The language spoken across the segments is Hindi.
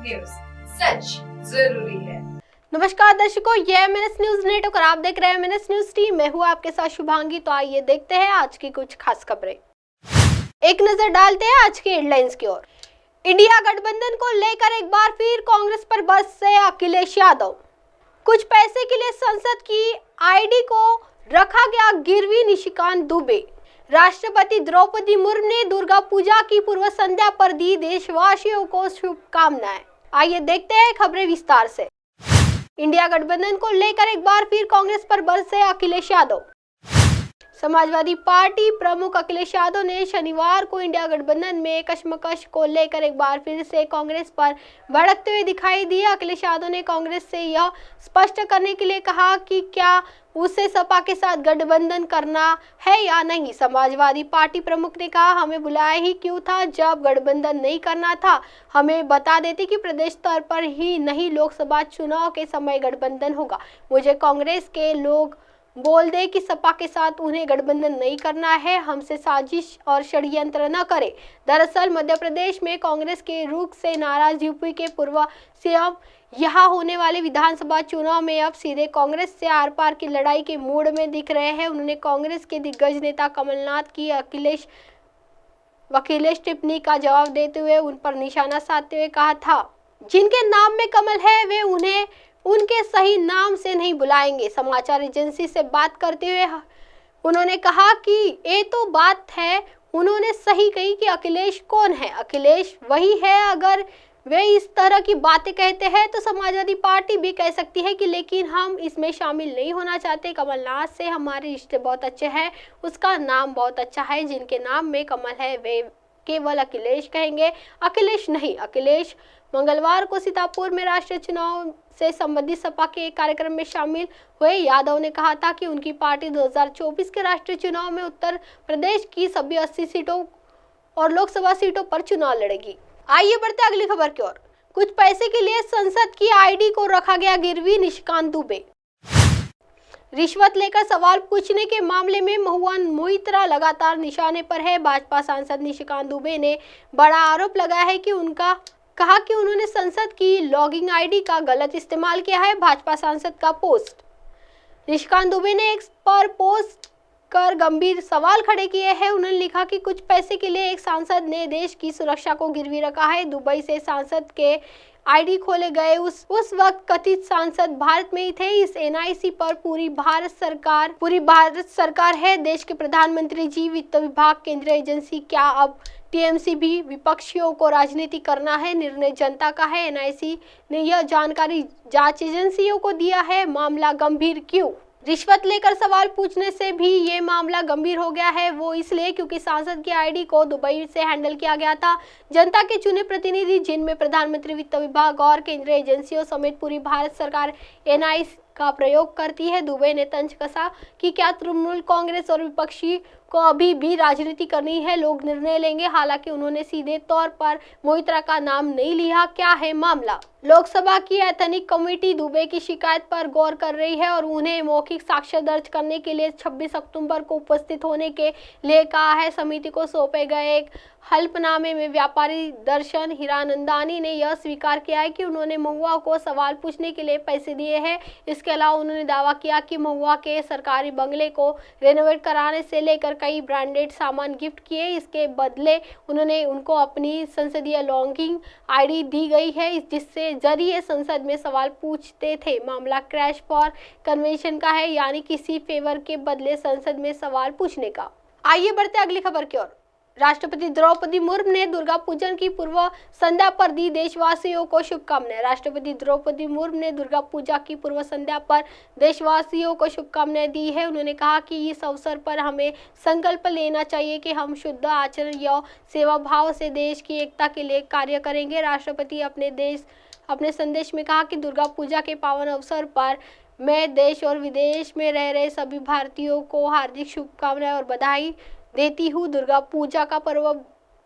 न्यूज, सच जरूरी है। नमस्कार दर्शकों, यह एमएनएस न्यूज नेटवर्क और आप देख रहे हैं एमएनएस न्यूज टीम। मैं हूं आपके साथ शुभांगी। तो आइए देखते हैं आज की कुछ खास खबरें। एक नजर डालते हैं आज की हेडलाइंस की ओर। इंडिया गठबंधन को लेकर एक बार फिर कांग्रेस पर बरसे अखिलेश यादव। कुछ पैसे के लिए संसद की आईडी को रखा गया गिरवी, निशिकांत दुबे। राष्ट्रपति द्रौपदी मुर्मू ने दुर्गा पूजा की पूर्व संध्या पर दी देशवासियों को शुभकामनाएं। आइए देखते हैं खबरें विस्तार से। इंडिया गठबंधन को लेकर एक बार फिर कांग्रेस पर बरसे अखिलेश यादव। समाजवादी पार्टी प्रमुख अखिलेश यादव ने शनिवार को इंडिया गठबंधन में कशमकश को लेकर एक बार फिर से कांग्रेस पर भड़कते हुए दिखाई दिए। अखिलेश यादव ने कांग्रेस से यह स्पष्ट करने के लिए कहा कि क्या उसे सपा के साथ गठबंधन करना है या नहीं। समाजवादी पार्टी प्रमुख ने कहा, हमें बुलाया ही क्यों था जब गठबंधन नहीं करना था। हमें बता देते कि प्रदेश स्तर पर ही नहीं, लोकसभा चुनाव के समय गठबंधन होगा। मुझे कांग्रेस के लोग बोल दे कि सपा के साथ उन्हें गठबंधन नहीं करना है, हमसे साजिश और षड्यंत्र न करे। दरअसल मध्य प्रदेश में कांग्रेस के रुख से नाराज यूपी के पूर्व सीएम यहाँ होने वाले विधानसभा चुनाव में अब सीधे कांग्रेस से आर पार की लड़ाई के मूड में दिख रहे हैं। उन्होंने कांग्रेस के दिग्गज नेता कमलनाथ की अखिलेश टिप्पणी का जवाब देते हुए उन पर निशाना साधते हुए कहा था, जिनके नाम में कमल है वे उन्हें उनके सही नाम से नहीं बुलाएंगे। समाचार एजेंसी से बात करते हुए उन्होंने कहा कि ये तो बात है, उन्होंने सही कही कि अखिलेश कौन है। अखिलेश वही है। अगर वे इस तरह की बातें कहते हैं तो समाजवादी पार्टी भी कह सकती है कि लेकिन हम इसमें शामिल नहीं होना चाहते। कमलनाथ से हमारे रिश्ते बहुत अच्छे हैं, उसका नाम बहुत अच्छा है। जिनके नाम में कमल है वे केवल अखिलेश कहेंगे, अखिलेश नहीं। अखिलेश मंगलवार को सीतापुर में राष्ट्रीय चुनाव से संबंधित सपा के एक कार्यक्रम में शामिल हुए। यादव ने कहा था कि उनकी पार्टी 2024 के राष्ट्रीय चुनाव में उत्तर प्रदेश की सभी 80 सीटों और लोकसभा सीटों पर चुनाव लड़ेगी। आइए बढ़ते अगली खबर की ओर। कुछ पैसे के लिए संसद की आईडी को रखा गया गिरवी, निशिकांत दुबे। रिश्वत लेकर सवाल पूछने के मामले में महुआ मोइत्रा लगातार निशाने पर है। भाजपा सांसद निशिकांत दुबे ने बड़ा आरोप लगाया है कि उन्होंने संसद की लॉगिंग आईडी का गलत इस्तेमाल किया है। भाजपा सांसद का पोस्ट। निशिकांत दुबे ने एक्स पर पोस्ट कर गंभीर सवाल खड़े किए हैं। उन्होंने लिखा कि कुछ पैसे के लिए एक सांसद ने देश की सुरक्षा को गिरवी रखा है। दुबई से सांसद के आईडी खोले गए उस वक्त कथित सांसद भारत में ही थे। इस एनआईसी पर पूरी भारत सरकार है। देश के प्रधानमंत्री जी, वित्त विभाग, केंद्रीय एजेंसी, क्या अब टीएमसी भी विपक्षियों को राजनीति करना है? निर्णय जनता का है। एनआईसी ने यह जानकारी जांच एजेंसियों को दिया है। मामला गंभीर क्यों? रिश्वत लेकर सवाल पूछने से भी ये मामला गंभीर हो गया है। वो इसलिए क्योंकि सांसद की आईडी को दुबई से हैंडल किया गया था। जनता के चुने प्रतिनिधि, जिनमें प्रधानमंत्री, वित्त विभाग और केंद्रीय एजेंसियों समेत पूरी भारत सरकार एनआईसी का प्रयोग करती है। दुबे ने तंज कसा कि क्या तृणमूल कांग्रेस और विपक्षी को अभी भी राजनीति करनी है? लोग निर्णय लेंगे। हालांकि उन्होंने सीधे तौर पर मोइत्रा का नाम नहीं लिया। क्या है मामला? लोकसभा की एथनिक कमेटी दुबे की शिकायत पर गौर कर रही है और उन्हें मौखिक साक्ष्य दर्ज करने के लिए 26 अक्टूबर को उपस्थित होने के लिए कहा है। समिति को सौंपे गए एक हल्फनामे में व्यापारी दर्शन हीरानंदानी ने यह स्वीकार किया है कि उन्होंने महुआ को सवाल पूछने के लिए पैसे दिए हैं। इसके अलावा उन्होंने दावा किया कि महुआ के सरकारी बंगले को रेनोवेट कराने से लेकर कई ब्रांडेड सामान गिफ्ट किए। इसके बदले उन्होंने उनको अपनी संसदीय लॉगिंग आईडी दी गई है, जिससे जरिए संसद में सवाल पूछते थे। मामला क्रैश फॉर कन्वेंशन का है, यानी किसी फेवर के बदले संसद में सवाल पूछने का। आइए बढ़ते अगली खबर की ओर। राष्ट्रपति द्रौपदी मुर्मू ने दुर्गा पूजन की पूर्व संध्या पर दी देशवासियों को शुभकामनाएं। राष्ट्रपति द्रौपदी मुर्मू ने दुर्गा पूजा की पूर्व संध्या पर देशवासियों को शुभकामनाएं दी है। उन्होंने कहा कि इस अवसर पर हमें संकल्प लेना चाहिए कि हम शुद्ध आचरण या सेवा भाव से देश की एकता के लिए कार्य करेंगे। राष्ट्रपति अपने संदेश में कहा कि दुर्गा पूजा के पावन अवसर पर मैं देश और विदेश में रह रहे सभी भारतीयों को हार्दिक शुभकामनाएं और बधाई देती हूँ। दुर्गा पूजा का पर्व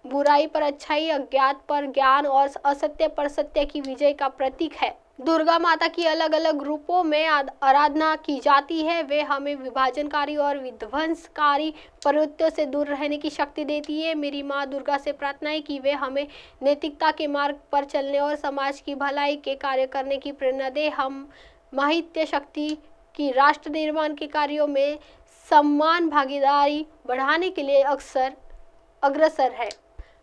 बुराई पर अच्छाई, अज्ञात पर ज्ञान और असत्य पर सत्य की विजय का प्रतीक है। दुर्गा माता की अलग अलग रूपों में आराधना की जाती है। वे हमें विभाजनकारी और विध्वंसकारी प्रवृत्तियों से दूर रहने की शक्ति देती है। मेरी माँ दुर्गा से प्रार्थना है कि वे हमें नैतिकता के मार्ग पर चलने और समाज की भलाई के कार्य करने की प्रेरणा दे। हम माहित्य शक्ति की राष्ट्र निर्माण के कार्यों में समान भागीदारी बढ़ाने के लिए अक्सर अग्रसर है।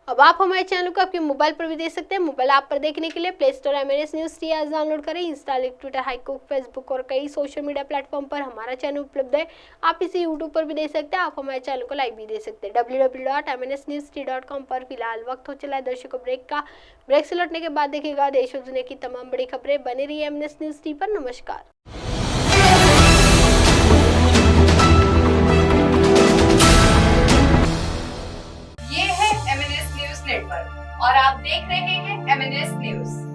अब आप हमारे चैनल को आपके मोबाइल पर भी देख सकते हैं। मोबाइल ऐप पर देखने के लिए play store MNS news T आज डाउनलोड करें। इंस्टा, ट्विटर, हाईकुक, फेसबुक और कई सोशल मीडिया प्लेटफॉर्म पर हमारा चैनल उपलब्ध है। आप इसे यूट्यूब पर भी देख सकते हैं। आप हमारे चैनल को लाइव भी देख सकते हैं www.mnsnewst.com पर। फिलहाल वक्त हो चला है दर्शकों ब्रेक का। ब्रेक से लौटने के बाद देखिएगा देश और दुनिया की तमाम बड़ी खबरें। बने रहिए MNS न्यूज़ टी पर। नमस्कार। ये है MNS न्यूज नेटवर्क और आप देख रहे हैं MNS न्यूज।